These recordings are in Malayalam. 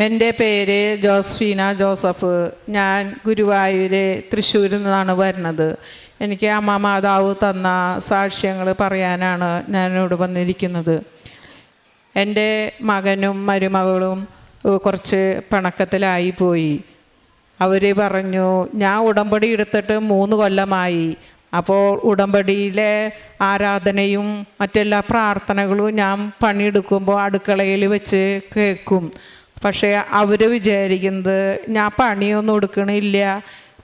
എൻ്റെ പേര് ജോസ്ഫീന ജോസഫ്. ഞാൻ ഗുരുവായൂർ തൃശ്ശൂരിൽ നിന്നാണ് വരുന്നത്. എനിക്ക് അമ്മ മാതാവ് തന്ന സാക്ഷ്യങ്ങൾ പറയാനാണ് ഞാനിവിടെ വന്നിരിക്കുന്നത്. എൻ്റെ മകനും മരുമകളും കുറച്ച് പിണക്കത്തിലായി പോയി. അവർ പറഞ്ഞു, ഞാൻ ഉടമ്പടി എടുത്തിട്ട് 3 കൊല്ലമായി. അപ്പോൾ ഉടമ്പടിയിലെ ആരാധനയും മറ്റെല്ലാ പ്രാർത്ഥനകളും ഞാൻ പണിയെടുക്കുമ്പോൾ അടുക്കളയിൽ വെച്ച് കേൾക്കും. പക്ഷേ അവർ വിചാരിക്കുന്നത് ഞാൻ പണിയൊന്നും എടുക്കണില്ല,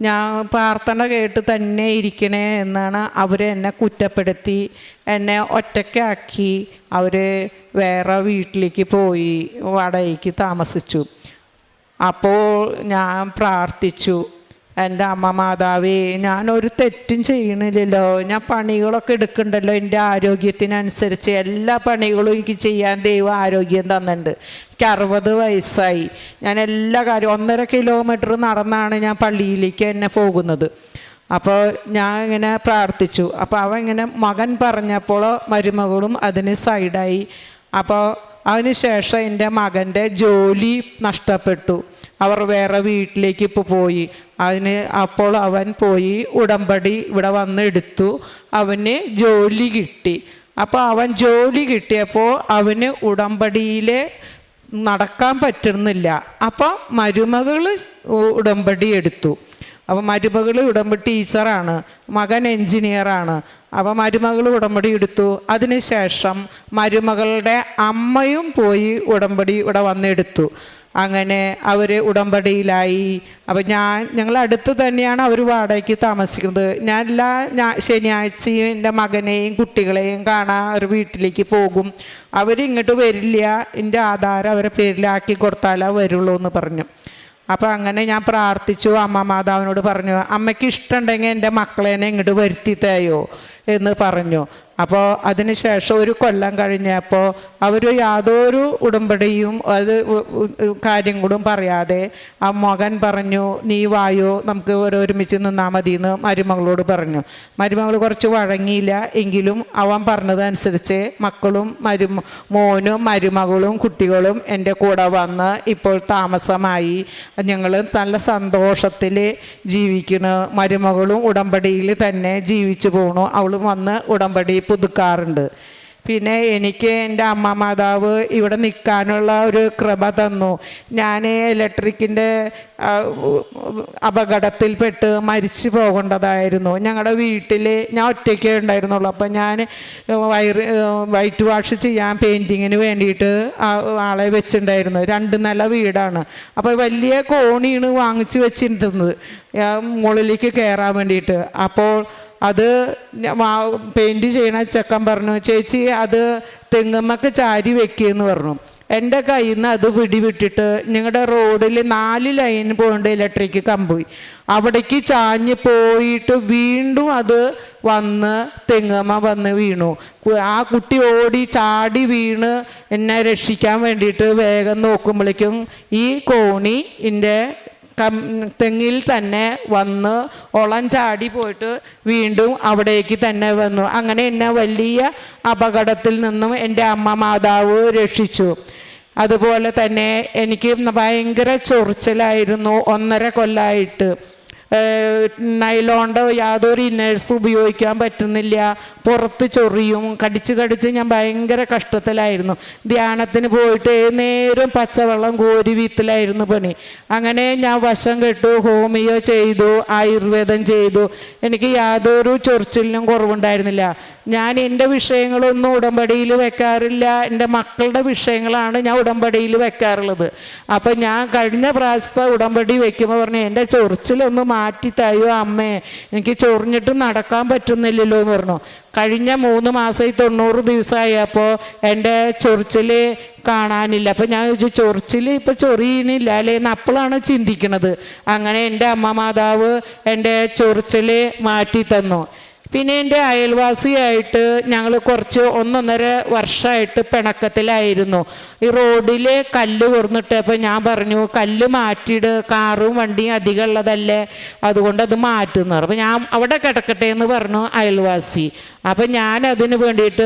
ഞാൻ പ്രാർത്ഥന കേട്ട് തന്നെ ഇരിക്കണേ എന്നാണ്. അവർ എന്നെ കുറ്റപ്പെടുത്തി എന്നെ ഒറ്റയ്ക്കാക്കി. അവർ വേറെ വീട്ടിലേക്ക് പോയി വാടകയ്ക്ക് താമസിച്ചു. അപ്പോൾ ഞാൻ പ്രാർത്ഥിച്ചു, എൻ്റെ അമ്മ മാതാവേ, ഞാനൊരു തെറ്റും ചെയ്യണില്ലല്ലോ, ഞാൻ പണികളൊക്കെ എടുക്കണ്ടല്ലോ, എൻ്റെ ആരോഗ്യത്തിനനുസരിച്ച് എല്ലാ പണികളും എനിക്ക് ചെയ്യാൻ ദൈവം ആരോഗ്യം തന്നിട്ടുണ്ട്. എനിക്ക് 60 വയസ്സായി. ഞാൻ എല്ലാ കാര്യവും 1.5 കിലോമീറ്റർ നടന്നാണ് ഞാൻ പള്ളിയിലേക്ക് എന്നെ പോകുന്നത്. അപ്പോൾ ഞാൻ ഇങ്ങനെ പ്രാർത്ഥിച്ചു. അപ്പോൾ അവൻ ഇങ്ങനെ മകൻ പറഞ്ഞപ്പോൾ മരുമകളും അതിന് സൈഡായി. അപ്പോൾ അതിന് ശേഷം എൻ്റെ മകൻ്റെ ജോലി നഷ്ടപ്പെട്ടു. അവർ വേറെ വീട്ടിലേക്ക് ഇപ്പോൾ പോയി. അപ്പോൾ അവൻ പോയി ഉടമ്പടി ഇവിടെ വന്ന് എടുത്തു. അവന് ജോലി കിട്ടി. അപ്പോൾ അവൻ ജോലി കിട്ടിയപ്പോൾ അവന് ഉടമ്പടിയിൽ നടക്കാൻ പറ്റുന്നില്ല. അപ്പോൾ മരുമകൾ ഉടമ്പടി എടുത്തു. അപ്പോൾ മരുമകൾ ഉടമ്പടി ടീച്ചറാണ്, മകൻ എൻജിനീയറാണ്. അപ്പോൾ മരുമകൾ ഉടമ്പടി എടുത്തു. അതിനുശേഷം മരുമകളുടെ അമ്മയും പോയി ഉടമ്പടി ഇവിടെ വന്നെടുത്തു. അങ്ങനെ അവർ ഉടമ്പടിയിലായി. അപ്പോൾ ഞങ്ങൾ അടുത്ത് തന്നെയാണ് അവർ വാടകയ്ക്ക് താമസിക്കുന്നത്. ഞാൻ എല്ലാ ശനിയാഴ്ചയും എൻ്റെ മകനെയും കുട്ടികളെയും കാണാൻ ഒരു വീട്ടിലേക്ക് പോകും. അവരിങ്ങോട്ട് വരില്ല, എൻ്റെ ആധാരം അവരെ പേരിലാക്കി കൊടുത്താലേ വരുള്ളൂ എന്ന് പറഞ്ഞു. അപ്പോൾ അങ്ങനെ ഞാൻ പ്രാർത്ഥിച്ചു. അമ്മ മാതാവിനോട് പറഞ്ഞു, അമ്മയ്ക്ക് ഇഷ്ടമുണ്ടെങ്കിൽ എൻ്റെ മക്കളേനെ ഇങ്ങോട്ട് വരുത്തി തരുമോ എന്ന് പറഞ്ഞു. അപ്പോൾ അതിന് ശേഷം 1 കൊല്ലം കഴിഞ്ഞപ്പോൾ അവർ യാതൊരു ഉടമ്പടിയും കാര്യം കൂടെ പറയാതെ ആ മകൻ പറഞ്ഞു, നീ വായോ, നമുക്ക് ഒരുമിച്ച് നിന്നാൽ മതി എന്ന് മരുമകളോട് പറഞ്ഞു. മരുമകൾ കുറച്ച് വഴങ്ങിയില്ല, എങ്കിലും അവൻ പറഞ്ഞതനുസരിച്ച് മക്കളും മോനും മരുമകളും കുട്ടികളും എൻ്റെ കൂടെ വന്ന് ഇപ്പോൾ താമസമായി. ഞങ്ങൾ നല്ല സന്തോഷത്തിൽ ജീവിക്കുന്നു. മരുമകളും ഉടമ്പടിയിൽ തന്നെ ജീവിച്ചു പോകണു. അവളും വന്ന് ഉടമ്പടി പുതുക്കാറുണ്ട്. പിന്നെ എനിക്ക് എൻ്റെ അമ്മ മാതാവ് ഇവിടെ നിൽക്കാനുള്ള ഒരു കൃപ തന്നു. ഞാൻ ഇലക്ട്രിക്കിൻ്റെ അപകടത്തിൽപ്പെട്ട് മരിച്ചു പോകേണ്ടതായിരുന്നു. ഞങ്ങളുടെ വീട്ടിൽ ഞാൻ ഒറ്റയ്ക്കേ ഉണ്ടായിരുന്നുള്ളൂ. അപ്പം ഞാൻ വൈറ്റ് വാഷ് ചെയ്യാൻ പെയിൻറ്റിങ്ങിന് വേണ്ടിയിട്ട് ആളെ വെച്ചിട്ടുണ്ടായിരുന്നു. 2 നില വീടാണ്. അപ്പോൾ വലിയ കോണിയാണ് വാങ്ങിച്ച് വെച്ചിരുന്നത് മുകളിലേക്ക് കയറാൻ വേണ്ടിയിട്ട്. അപ്പോൾ അത് പെയിൻറ്റ് ചെയ്യണ ചെക്കൻ പറഞ്ഞു, ചേച്ചി അത് തെങ്ങുമ്മക്ക് ചാരി വെക്കുകയെന്ന് പറഞ്ഞു. എൻ്റെ കയ്യിൽ നിന്ന് അത് പിടിവിട്ടിട്ട് ഞങ്ങളുടെ റോഡിൽ 4 ലൈൻ പോകേണ്ട ഇലക്ട്രിക് കമ്പ് അവിടേക്ക് ചാഞ്ഞ് പോയിട്ട് വീണ്ടും അത് വന്ന് തെങ്ങുമ്മ വന്ന് വീണു. ആ കുട്ടി ഓടി ചാടി വീണ് എന്നെ രക്ഷിക്കാൻ വേണ്ടിയിട്ട് വേഗം നോക്കുമ്പോഴേക്കും ഈ കോണി എൻ്റെ തെങ്ങിൽ തന്നെ വന്ന് ചാടി പോയിട്ട് വീണ്ടും അവിടേക്ക് തന്നെ വന്നു. അങ്ങനെ എന്നെ വലിയ അപകടത്തിൽ നിന്നും എൻ്റെ അമ്മ മാതാവ് രക്ഷിച്ചു. അതുപോലെ തന്നെ എനിക്ക് ഭയങ്കര ചൊറിച്ചിലായിരുന്നു 1.5 കൊല്ലമായിട്ട്. നൈലോണ്ട് യാതൊരു ഇന്നേഴ്സ് ഉപയോഗിക്കാൻ പറ്റുന്നില്ല, പുറത്ത് ചൊറിയും, കടിച്ച് ഞാൻ ഭയങ്കര കഷ്ടത്തിലായിരുന്നു. ധ്യാനത്തിന് പോയിട്ട് നേരം പച്ചവെള്ളം കോരി വീത്തിലായിരുന്നു പണി. അങ്ങനെ ഞാൻ വശം കെട്ടു, ഹോമിയോ ചെയ്തു, ആയുർവേദം ചെയ്തു. എനിക്ക് യാതൊരു ചൊറിച്ചിലിനും കുറവുണ്ടായിരുന്നില്ല. ഞാൻ എൻ്റെ വിഷയങ്ങളൊന്നും ഉടമ്പടിയിൽ വെക്കാറില്ല. എൻ്റെ മക്കളുടെ വിഷയങ്ങളാണ് ഞാൻ ഉടമ്പടിയിൽ വെക്കാറുള്ളത്. അപ്പം ഞാൻ കഴിഞ്ഞ പ്രാവശ്യത്തെ ഉടമ്പടി വെക്കുമ്പോൾ പറഞ്ഞു, എൻ്റെ ചൊറിച്ചിലൊന്ന് മാറ്റിത്തായോ അമ്മേ, എനിക്ക് ചൊറിഞ്ഞിട്ട് നടക്കാൻ പറ്റുന്നില്ലല്ലോ എന്ന് പറഞ്ഞു. കഴിഞ്ഞ 3 മാസമായി 90 ദിവസമായപ്പോൾ എൻ്റെ ചൊറിച്ചിൽ കാണാനില്ല. അപ്പം ഞാൻ ചോദിച്ചു, ചൊറിച്ചിൽ ഇപ്പോൾ ചൊറിയണില്ല അല്ലേ എന്ന് അപ്പോഴാണ് ചിന്തിക്കണത്. അങ്ങനെ എൻ്റെ അമ്മ മാതാവ് എൻ്റെ ചൊറിച്ചിൽ മാറ്റി തന്നു. പിന്നെ എൻ്റെ അയൽവാസിയായിട്ട് ഞങ്ങൾ കുറച്ച് 1.5 വർഷമായിട്ട് പിണക്കത്തിലായിരുന്നു. ഈ റോഡിൽ കല്ല് കൊണ്ടിട്ടപ്പോൾ ഞാൻ പറഞ്ഞു, കല്ല് മാറ്റിയിട്, കാറും വണ്ടിയും അധികം ഉള്ളതല്ലേ, അതുകൊണ്ട് അത് മാറ്റുന്നു. അപ്പോൾ ഞാൻ അവിടെ കിടക്കട്ടെ എന്ന് പറഞ്ഞു അയൽവാസി. അപ്പം ഞാൻ അതിന് വേണ്ടിയിട്ട്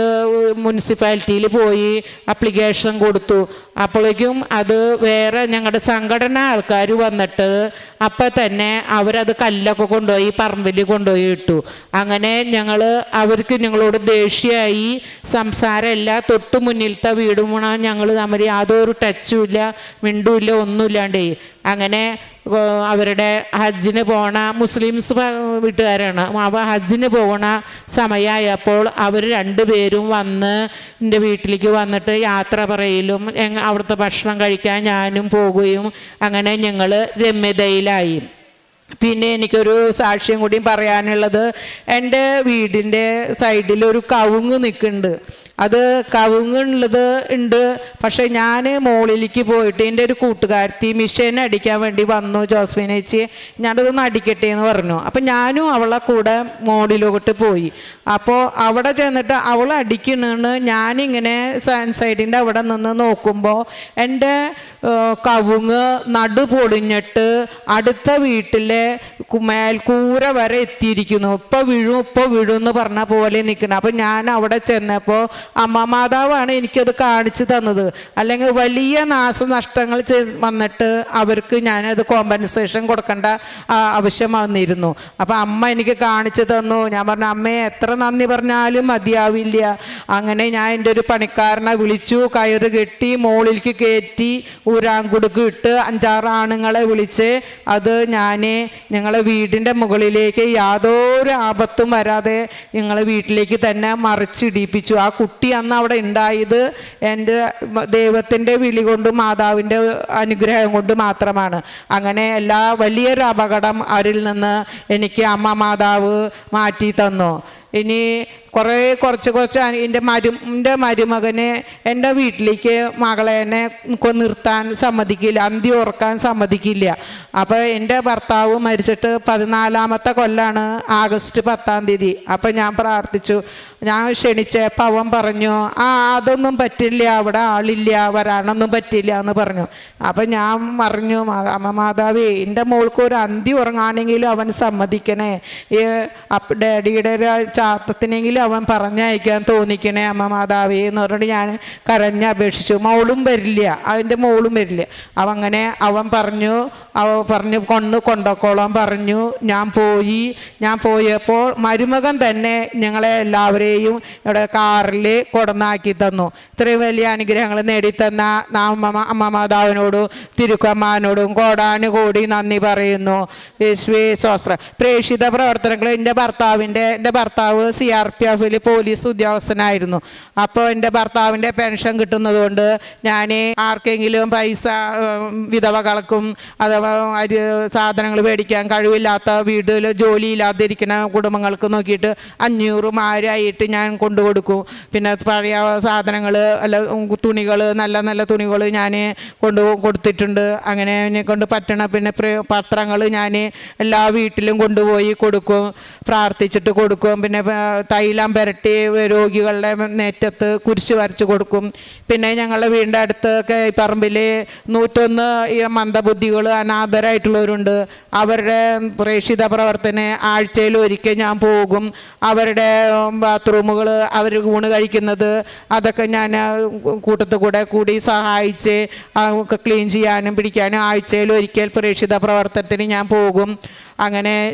മുനിസിപ്പാലിറ്റിയിൽ പോയി അപ്ലിക്കേഷൻ കൊടുത്തു. അപ്പോഴേക്കും അത് വേറെ ഞങ്ങളുടെ സംഘടന ആൾക്കാർ വന്നിട്ട് അപ്പം തന്നെ അവരത് കല്ലൊക്കെ കൊണ്ടുപോയി പറമ്പിൽ കൊണ്ടുപോയി ഇട്ടു. അങ്ങനെ അവർക്ക് ഞങ്ങളോട് ദേഷ്യമായി, സംസാരമില്ല. തൊട്ട് മുന്നിലത്തെ വീടും ഞങ്ങൾ തമ്മിൽ യാതൊരു ടച്ചും ഇല്ല, മിണ്ടുമില്ല, ഒന്നുമില്ലാണ്ടേ. അങ്ങനെ അവരുടെ ഹജ്ജിന് പോണ മുസ്ലിംസ് വീട്ടുകാരാണ്. അപ്പോൾ ഹജ്ജിന് പോകണ സമയമായപ്പോൾ അവർ 2 പേരും വന്ന് എൻ്റെ വീട്ടിലേക്ക് വന്നിട്ട് യാത്ര പറയലും അവിടുത്തെ ഭക്ഷണം കഴിക്കാൻ ഞാനും പോകുകയും അങ്ങനെ ഞങ്ങൾ രമ്യതയിലായി. പിന്നെ എനിക്കൊരു സാക്ഷ്യം കൂടി പറയാനുള്ളത്, എൻ്റെ വീടിൻ്റെ സൈഡിൽ ഒരു കവുങ്ങ് നിൽക്കുന്നുണ്ട്. അത് കവുങ്ങുള്ളത് ഉണ്ട്. പക്ഷേ ഞാൻ മുകളിലേക്ക് പോയിട്ട് എൻ്റെ ഒരു കൂട്ടുകാരത്തി മിഷീൻ അടിക്കാൻ വേണ്ടി വന്നു, ജോസ്ഫിൻ ചേച്ചി ഞാനതൊന്ന് അടിക്കട്ടെ എന്ന് പറഞ്ഞു. അപ്പം ഞാനും അവളെ കൂടെ മുകളിലോട്ട് പോയി. അപ്പോൾ അവിടെ ചെന്നിട്ട് അവൾ അടിക്കണമെന്ന് ഞാനിങ്ങനെ സൈഡിൻ്റെ അവിടെ നിന്ന് നോക്കുമ്പോൾ എൻ്റെ കവുങ്ങ് നടു പൊടിഞ്ഞിട്ട് അടുത്ത വീട്ടിലെ മേൽക്കൂര വരെ എത്തിയിരിക്കുന്നു. ഇപ്പോൾ വീഴും എന്ന് പറഞ്ഞ പോലെ നിൽക്കണം. അപ്പം ഞാൻ അവിടെ ചെന്നപ്പോൾ അമ്മ മാതാവാണ് എനിക്കത് കാണിച്ചു തന്നത്. അല്ലെങ്കിൽ വലിയ നാശനഷ്ടങ്ങൾ വന്നിട്ട് അവർക്ക് ഞാനത് കോമ്പൻസേഷൻ കൊടുക്കേണ്ട ആവശ്യം വന്നിരുന്നു. അപ്പം അമ്മ എനിക്ക് കാണിച്ചു തന്നു. ഞാൻ പറഞ്ഞു, അമ്മയെ എത്ര നന്ദി പറഞ്ഞാലും മതിയാവില്ല. അങ്ങനെ ഞാൻ എൻ്റെ ഒരു പണിക്കാരനെ വിളിച്ചു, കയറ് കെട്ടി മുകളിലേക്ക് കയറ്റി ഊരാങ്കുടുക്ക് ഇട്ട് 5-6 ആണുങ്ങളെ വിളിച്ച് അത് ഞങ്ങളെ വീടിൻ്റെ മുകളിലേക്ക് യാതൊരു ആപത്തും വരാതെ ഞങ്ങളെ വീട്ടിലേക്ക് തന്നെ മറിച്ചിടിപ്പിച്ചു. ആ കുട്ടി അന്ന് അവിടെ ഉണ്ടായത് എൻ്റെ ദൈവത്തിൻ്റെ വിളി കൊണ്ടും മാതാവിൻ്റെ അനുഗ്രഹം കൊണ്ട് മാത്രമാണ്. അങ്ങനെ വലിയൊരു അപകടം അവരിൽ നിന്ന് എനിക്ക് അമ്മ മാതാവ് മാറ്റി തന്നു. ഇനി കുറച്ച് എൻ്റെ മരുമകനെ എൻ്റെ വീട്ടിലേക്ക് മകളെന്നെ നിർത്താൻ സമ്മതിക്കില്ല, അന്തി ഉറക്കാൻ സമ്മതിക്കില്ല. അപ്പോൾ എൻ്റെ ഭർത്താവ് മരിച്ചിട്ട് 14ാമത്തെ കൊല്ലാണ്, ആഗസ്റ്റ് 10-ാം തീയതി. അപ്പം ഞാൻ പ്രാർത്ഥിച്ചു, ഞാൻ ക്ഷണിച്ചപ്പോൾ അവൻ പറഞ്ഞു, അതൊന്നും പറ്റില്ല, അവിടെ ആളില്ല, വരാനൊന്നും പറ്റില്ല എന്ന് പറഞ്ഞു. അപ്പം ഞാൻ പറഞ്ഞു, അമ്മ മാതാവേ, എൻ്റെ മോൾക്ക് ഒരു അന്തി ഉറങ്ങാനെങ്കിലും അവൻ സമ്മതിക്കണേ, ഡാഡിയുടെ ചാത്തത്തിനെങ്കിലും അവൻ പറഞ്ഞയക്കാൻ തോന്നിക്കണേ അമ്മ മാതാവേ എന്ന് പറഞ്ഞിട്ട് ഞാൻ കരഞ്ഞപേക്ഷിച്ചു. മോളും വരില്ല, അതിൻ്റെ മോളും വരില്ല. അവൻ പറഞ്ഞു കൊണ്ടോക്കോളാൻ പറഞ്ഞു. ഞാൻ പോയപ്പോൾ മരുമകൻ തന്നെ ഞങ്ങളെ എല്ലാവരെയും ഇവിടെ കാറിൽ കൊടന്നാക്കി തന്നു. ഇത്രയും വലിയ അനുഗ്രഹങ്ങൾ നേടിത്തന്ന അമ്മ മാതാവിനോടും തിരുക്കമ്മാനോടും കോടാനുകൂടി നന്ദി പറയുന്നു. യേശുവേ സ്തോത്രം. പ്രേക്ഷിത പ്രവർത്തനങ്ങൾ എൻ്റെ ഭർത്താവ് CRPF പോലീസ് ഉദ്യോഗസ്ഥനായിരുന്നു. അപ്പോൾ എൻ്റെ ഭർത്താവിൻ്റെ പെൻഷൻ കിട്ടുന്നതുകൊണ്ട് ഞാൻ ആർക്കെങ്കിലും പൈസ വിധവകൾക്കും അഥവാ സാധനങ്ങൾ മേടിക്കാൻ കഴിവില്ലാത്ത വീട്ടിൽ ജോലിയില്ലാതിരിക്കുന്ന കുടുംബങ്ങൾക്ക് നോക്കിയിട്ട് 500 1000 ഞാൻ കൊണ്ടുകൊടുക്കും. പിന്നെ പഴയ സാധനങ്ങൾ തുണികൾ, നല്ല തുണികൾ ഞാൻ കൊടുത്തിട്ടുണ്ട്. അങ്ങനെ എന്നെ കൊണ്ട് പറ്റണ പിന്നെ പത്രങ്ങൾ ഞാൻ എല്ലാ വീട്ടിലും കൊണ്ടുപോയി കൊടുക്കും, പ്രാർത്ഥിച്ചിട്ട് കൊടുക്കും. പിന്നെ തൈലം പുരട്ടി രോഗികളുടെ നെറ്റത്ത് കുരിശ് വരച്ച് കൊടുക്കും. പിന്നെ ഞങ്ങളുടെ വീടിൻ്റെ അടുത്തൊക്കെ പറമ്പിൽ 101 മന്ദബുദ്ധികൾ അനാഥരായിട്ടുള്ളവരുണ്ട്. അവരുടെ പ്രേക്ഷിത പ്രവർത്തന ആഴ്ചയിൽ ഒരിക്കൽ ഞാൻ പോകും. അവരുടെ ബാത്റൂമുകൾ അവർ ഊണ് കഴിക്കുന്നത് അതൊക്കെ ഞാൻ കൂട്ടത്തിൽ കൂടി സഹായിച്ച് ക്ലീൻ ചെയ്യാനും പിടിക്കാനും ആഴ്ചയിൽ ഒരിക്കൽ പ്രേക്ഷിത പ്രവർത്തനത്തിന് ഞാൻ പോകും.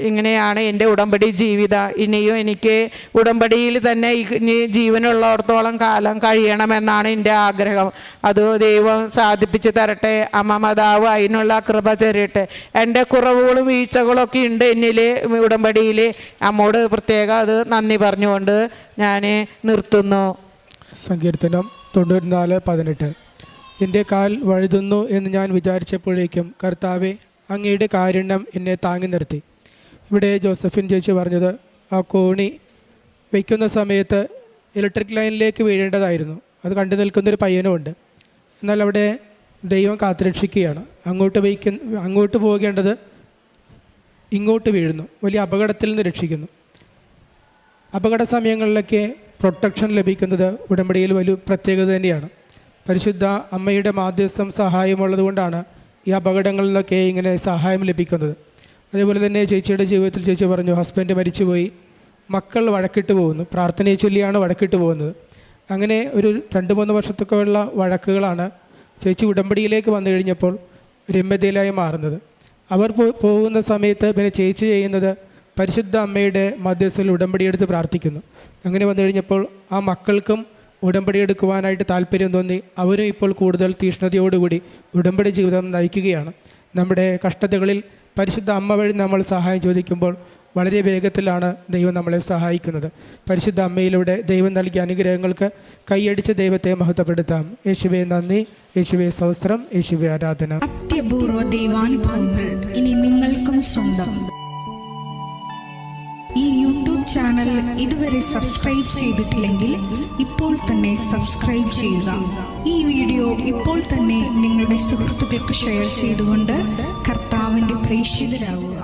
ഇങ്ങനെയാണ് എൻ്റെ ഉടമ്പടി ജീവിതം. ഇനിയും എനിക്ക് ഉടമ്പടിയിൽ തന്നെ ഇനി ജീവനുള്ളിടത്തോളം കാലം കഴിയണമെന്നാണ് എൻ്റെ ആഗ്രഹം. അത് ദൈവം സാധിപ്പിച്ച് തരട്ടെ. അമ്മ മാതാവ് അതിനുള്ള കൃപ തരട്ടെ. എൻ്റെ കുറവുകളും വീഴ്ചകളൊക്കെ ഉണ്ട് എന്നിൽ ഉടമ്പടിയിൽ. അമ്മോട് പ്രത്യേകം അത് നന്ദി പറഞ്ഞുകൊണ്ട് ഞാൻ നിർത്തുന്നു. സങ്കീർത്തനം 94:18. എൻ്റെ കാൽ വഴുതുന്നു എന്ന് ഞാൻ വിചാരിച്ചപ്പോഴേക്കും കർത്താവെ അങ്ങയുടെ കാരുണ്യം എന്നെ താങ്ങി നിർത്തി. ഇവിടെ ജോസഫിൻ ചേച്ചി പറഞ്ഞത് ആ കോണി വയ്ക്കുന്ന സമയത്ത് ഇലക്ട്രിക് ലൈനിലേക്ക് വീഴേണ്ടതായിരുന്നു. അത് കണ്ടു നിൽക്കുന്നൊരു പയ്യനുമുണ്ട്. എന്നാൽ അവിടെ ദൈവം കാത്തുരക്ഷിക്കുകയാണ്. അങ്ങോട്ട് പോകേണ്ടത് ഇങ്ങോട്ട് വീഴുന്നു. വലിയ അപകടത്തിൽ നിന്ന് രക്ഷിക്കുന്നു. അപകട സമയങ്ങളിലൊക്കെ പ്രൊട്ടക്ഷൻ ലഭിക്കുന്നത് ഉടമ്പടിയിൽ വലിയ പ്രത്യേകത തന്നെയാണ്. പരിശുദ്ധ അമ്മയുടെ മാധ്യസ്ഥം സഹായമുള്ളതുകൊണ്ടാണ് ഈ അപകടങ്ങളിൽ നിന്നൊക്കെ ഇങ്ങനെ സഹായം ലഭിക്കുന്നത്. അതേപോലെ തന്നെ ചേച്ചിയുടെ ജീവിതത്തിൽ ചേച്ചി പറഞ്ഞു, ഹസ്ബൻഡ് മരിച്ചുപോയി, മക്കൾ വഴക്കിട്ട് പോകുന്നു, പ്രാർത്ഥനയെ ചൊല്ലിയാണ് വഴക്കിട്ട് പോകുന്നത്. അങ്ങനെ ഒരു 2-3 വർഷത്തൊക്കെ ഉള്ള വഴക്കുകളാണ് ചേച്ചി ഉടമ്പടിയിലേക്ക് വന്നു കഴിഞ്ഞപ്പോൾ രമ്യതയിലായി മാറുന്നത്. അവർ പോകുന്ന സമയത്ത് പിന്നെ ചേച്ചി ചെയ്യുന്നത് പരിശുദ്ധ അമ്മയുടെ മധ്യസ്ഥയിൽ ഉടമ്പടി എടുത്ത് പ്രാർത്ഥിക്കുന്നു. അങ്ങനെ വന്നു കഴിഞ്ഞപ്പോൾ ആ മക്കൾക്കും ഉടമ്പടി എടുക്കുവാനായിട്ട് താല്പര്യം തോന്നി. അവരും ഇപ്പോൾ കൂടുതൽ തീഷ്ണതയോടുകൂടി ഉടമ്പടി ജീവിതം നയിക്കുകയാണ്. നമ്മുടെ കഷ്ടതകളിൽ പരിശുദ്ധ അമ്മ വഴി നമ്മൾ സഹായം ചോദിക്കുമ്പോൾ വളരെ വേഗത്തിലാണ് ദൈവം നമ്മളെ സഹായിക്കുന്നത്. പരിശുദ്ധ അമ്മയിലൂടെ ദൈവം നൽകിയ അനുഗ്രഹങ്ങൾക്ക് കൈയടിച്ച് ദൈവത്തെ മഹത്വപ്പെടുത്താം. യേശുവേ നന്ദി, യേശുവേ സ്തോത്രം, യേശുവേ ആരാധന. അത്യപൂർവ ദൈവാനുഭവങ്ങൾ ഇനി നിങ്ങൾക്കും സ്വന്തം. ഈ യൂട്യൂബ് ചാനൽ ഇതുവരെ സബ്സ്ക്രൈബ് ചെയ്തിട്ടില്ലെങ്കിൽ ഇപ്പോൾ തന്നെ സബ്സ്ക്രൈബ് ചെയ്യുക. ഈ വീഡിയോ ഇപ്പോൾ തന്നെ നിങ്ങളുടെ സുഹൃത്തുക്കൾക്ക് ഷെയർ ചെയ്തുകൊണ്ട് കർത്താവിൻ്റെ പ്രേക്ഷിതരാകുക.